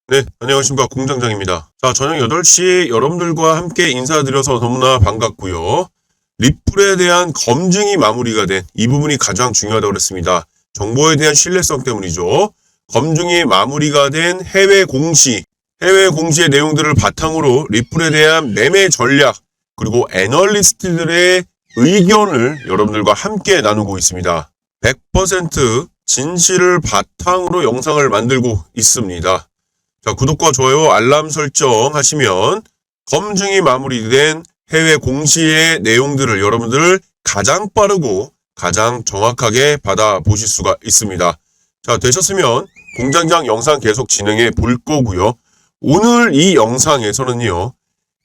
네, 안녕하십니까. 공장장입니다. 자, 저녁 8시 여러분들과 함께 인사드려서 너무나 반갑고요. 리플에 대한 검증이 마무리가 된 이 부분이 가장 중요하다고 그랬습니다. 정보에 대한 신뢰성 때문이죠. 검증이 마무리가 된 해외 공시의 내용들을 바탕으로 리플에 대한 매매 전략, 그리고 애널리스트들의 의견을 여러분들과 함께 나누고 있습니다. 100% 진실을 바탕으로 영상을 만들고 있습니다. 자, 구독과 좋아요, 알람 설정 하시면 검증이 마무리된 해외 공시의 내용들을 여러분들 가장 빠르고 가장 정확하게 받아보실 수가 있습니다. 자, 되셨으면 공장장 영상 계속 진행해 볼 거고요. 오늘 이 영상에서는요,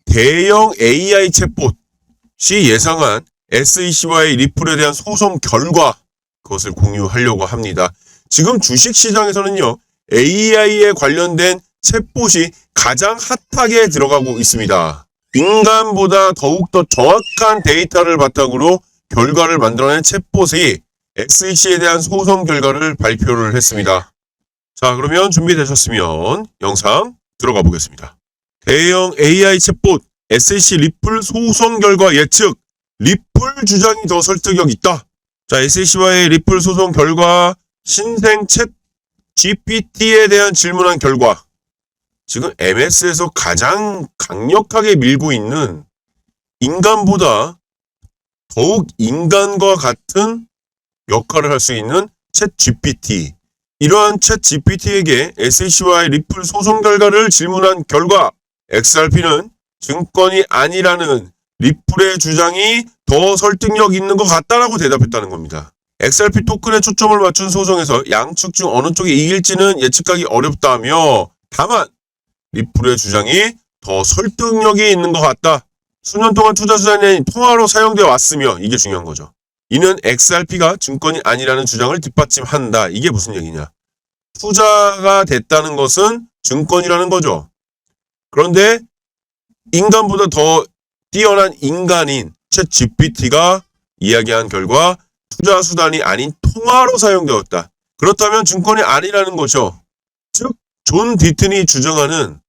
대형 AI 챗봇이 예상한 SEC와의 리플에 대한 소송 결과, 그것을 공유하려고 합니다. 지금 주식시장에서는요, AI에 관련된 챗봇이 가장 핫하게 들어가고 있습니다. 인간보다 더욱더 정확한 데이터를 바탕으로 결과를 만들어낸 챗봇이 SEC에 대한 소송 결과를 발표를 했습니다. 자, 그러면 준비되셨으면 영상 들어가 보겠습니다. 대형 AI 챗봇 SEC 리플 소송 결과 예측, 리플 주장이 더 설득력 있다. 자, SEC와의 리플 소송 결과, 신생 챗 GPT에 대한 질문한 결과, 지금 MS에서 가장 강력하게 밀고 있는 인간보다 더욱 인간과 같은 역할을 할 수 있는 챗 GPT. 이러한 챗 GPT에게 SEC와의 리플 소송 결과를 질문한 결과, XRP는 증권이 아니라는 리플의 주장이 더 설득력 있는 것 같다라고 대답했다는 겁니다. XRP 토큰에 초점을 맞춘 소송에서 양측 중 어느 쪽이 이길지는 예측하기 어렵다며, 다만 리플의 주장이 더 설득력이 있는 것 같다. 수년 동안 투자 수단이 통화로 사용되어 왔으며, 이게 중요한 거죠. 이는 XRP가 증권이 아니라는 주장을 뒷받침한다. 이게 무슨 얘기냐. 투자가 됐다는 것은 증권이라는 거죠. 그런데 인간보다 더 뛰어난 인간인 챗 GPT가 이야기한 결과, 투자 수단이 아닌 통화로 사용되었다. 그렇다면 증권이 아니라는 거죠. 즉, 존 디튼이 주장하는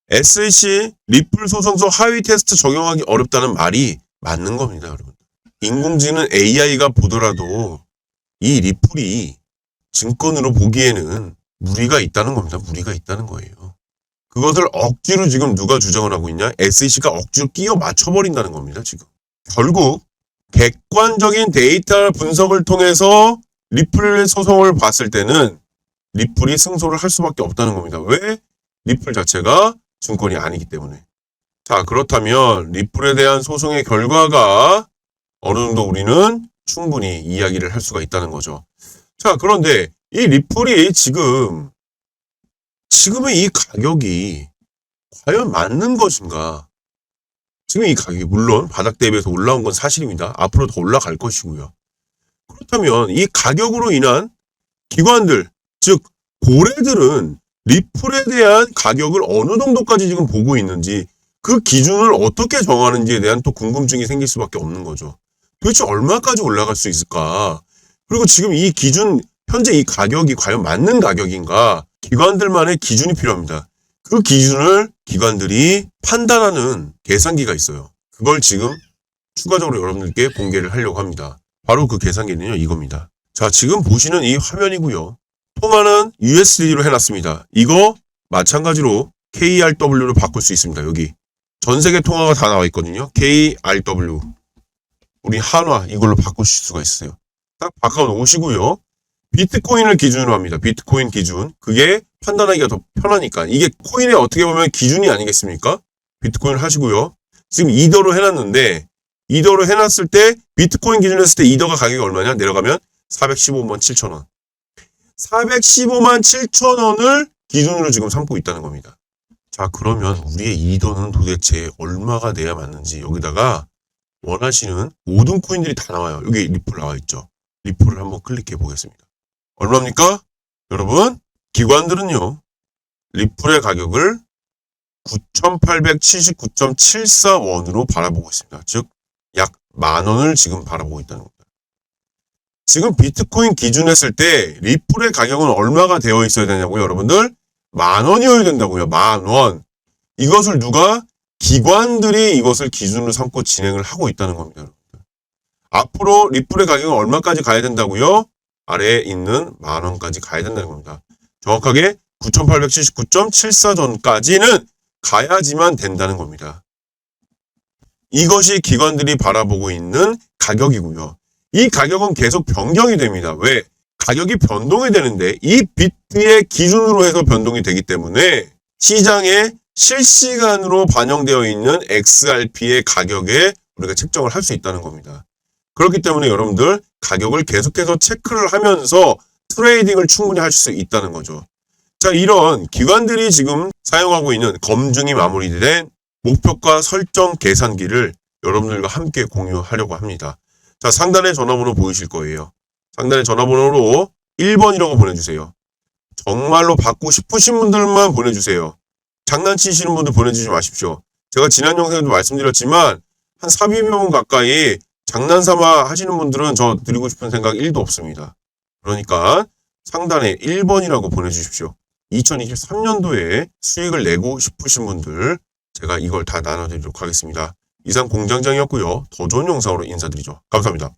SEC 리플 소송서 하위 테스트 적용하기 어렵다는 말이 맞는 겁니다, 여러분. 인공지능 AI가 보더라도 이 리플이 증권으로 보기에는 무리가 있다는 겁니다. 무리가 있다는 거예요. 그것을 억지로 지금 누가 주장을 하고 있냐? SEC가 억지로 끼워 맞춰버린다는 겁니다, 지금. 결국 객관적인 데이터 분석을 통해서 리플 소송을 봤을 때는 리플이 승소를 할 수밖에 없다는 겁니다. 왜? 리플 자체가 증권이 아니기 때문에. 자, 그렇다면 리플에 대한 소송의 결과가 어느 정도 우리는 충분히 이야기를 할 수가 있다는 거죠. 자, 그런데 이 리플이 지금의 이 가격이 과연 맞는 것인가? 지금 이 가격이 물론 바닥 대비해서 올라온 건 사실입니다. 앞으로 더 올라갈 것이고요. 그렇다면 이 가격으로 인한 기관들, 즉 고래들은 리플에 대한 가격을 어느 정도까지 지금 보고 있는지, 그 기준을 어떻게 정하는지에 대한 또 궁금증이 생길 수밖에 없는 거죠. 도대체 얼마까지 올라갈 수 있을까? 그리고 지금 이 기준, 현재 이 가격이 과연 맞는 가격인가? 기관들만의 기준이 필요합니다. 그 기준을 기관들이 판단하는 계산기가 있어요. 그걸 지금 추가적으로 여러분들께 공개를 하려고 합니다. 바로 그 계산기는요, 이겁니다. 자, 지금 보시는 이 화면이고요. 통화는 USD로 해놨습니다. 이거 마찬가지로 KRW로 바꿀 수 있습니다. 여기 전 세계 통화가 다 나와 있거든요. KRW. 우리 한화 이걸로 바꾸실 수가 있어요. 딱 바꿔놓으시고요. 비트코인을 기준으로 합니다. 비트코인 기준. 그게 판단하기가 더 편하니까. 이게 코인의 어떻게 보면 기준이 아니겠습니까? 비트코인을 하시고요. 지금 이더로 해놨는데, 이더로 해놨을 때 비트코인 기준으로 했을 때 이더가 가격이 얼마냐? 내려가면 415만 7천 원. 415만 7천 원을 기준으로 지금 삼고 있다는 겁니다. 자, 그러면 우리의 이더는 도대체 얼마가 돼야 맞는지, 여기다가 원하시는 모든 코인들이 다 나와요. 여기 리플 나와 있죠. 리플을 한번 클릭해 보겠습니다. 얼마입니까? 여러분, 기관들은요, 리플의 가격을 9,879.74원으로 바라보고 있습니다. 즉, 약 10,000원을 지금 바라보고 있다는 겁니다. 지금 비트코인 기준 했을 때 리플의 가격은 얼마가 되어 있어야 되냐고요, 여러분들? 10,000원이어야 된다고요. 10,000원. 이것을 누가? 기관들이 이것을 기준으로 삼고 진행을 하고 있다는 겁니다. 여러분들. 앞으로 리플의 가격은 얼마까지 가야 된다고요? 아래에 있는 10,000원까지 가야 된다는 겁니다. 정확하게 9,879.74전까지는 가야지만 된다는 겁니다. 이것이 기관들이 바라보고 있는 가격이고요. 이 가격은 계속 변경이 됩니다. 왜? 가격이 변동이 되는데 이 비트의 기준으로 해서 변동이 되기 때문에 시장에 실시간으로 반영되어 있는 XRP의 가격에 우리가 책정을 할 수 있다는 겁니다. 그렇기 때문에 여러분들 가격을 계속해서 체크를 하면서 트레이딩을 충분히 할 수 있다는 거죠. 자, 이런 기관들이 지금 사용하고 있는 검증이 마무리된 목표가 설정 계산기를 여러분들과 함께 공유하려고 합니다. 자, 상단에 전화번호 보이실 거예요. 상단에 전화번호로 1번이라고 보내주세요. 정말로 받고 싶으신 분들만 보내주세요. 장난치시는 분들 보내주지 마십시오. 제가 지난 영상에도 말씀드렸지만 한 300명 가까이 장난삼아 하시는 분들은 저 드리고 싶은 생각 1도 없습니다. 그러니까 상단에 1번이라고 보내주십시오. 2023년도에 수익을 내고 싶으신 분들 제가 이걸 다 나눠드리도록 하겠습니다. 이상 공장장이었고요. 더 좋은 영상으로 인사드리죠. 감사합니다.